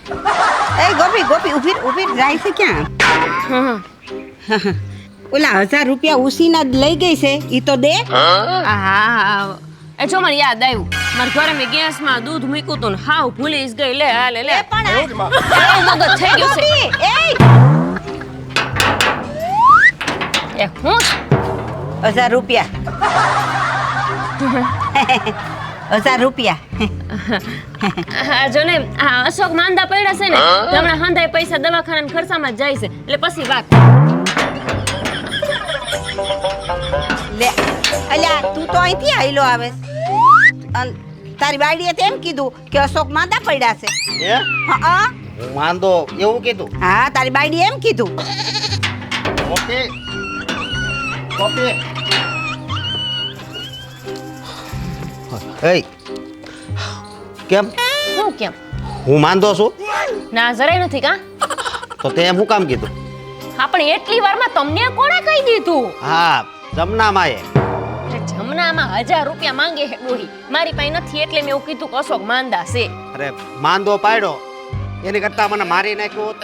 એ ગોપી ગોપી ઊભી જાય છે ક્યાં? ઓલા 1000 રૂપિયા ઉસીના જ લઈ ગઈ છે ઈ તો દે. હા એ જો મને યાદ આવ્યું મારા ઘરે મેં ગેસમાં દૂધ મૂક્યું તું ને હાવ ભૂલી જ ગઈ. લે હાલે લે પણ એવું મગજ થઈ ગયું છે. એ એ હું 1000 રૂપિયા 1000 રૂપિયા. હા જો ને આ અશોક માંદા પડ્યા છે ને હમણાં હાંધાય પૈસા દવાખાના ખર્ચામાં જ જાય છે એટલે પછી વાત. લે અલ્યા તું તો અહીંથી આયલો આવે તારી બાયડીએ તેમ કીધું કે અશોક માંદા પડ્યા છે. હે હા હું માંદો એવું કીધું? હા તારી બાયડીએ એમ કીધું. કોપી કોપી એય કેમ હું કેમ? હું માંદો છું? ના જરાય નથી કા. તો તે એમ હું કામ કીધું? હા પણ એટલી વારમાં તમને કોણે કહી દીધું? હા જમના માએ. જમનામાં 1000 રૂપિયા માંગે હે ડોહી. મારી પાસે નથી એટલે મેં એવું કીધું કે અશોક માંદા છે. અરે માંદો પાડ્યો એની કરતા મને મારી નાખ્યો હોત.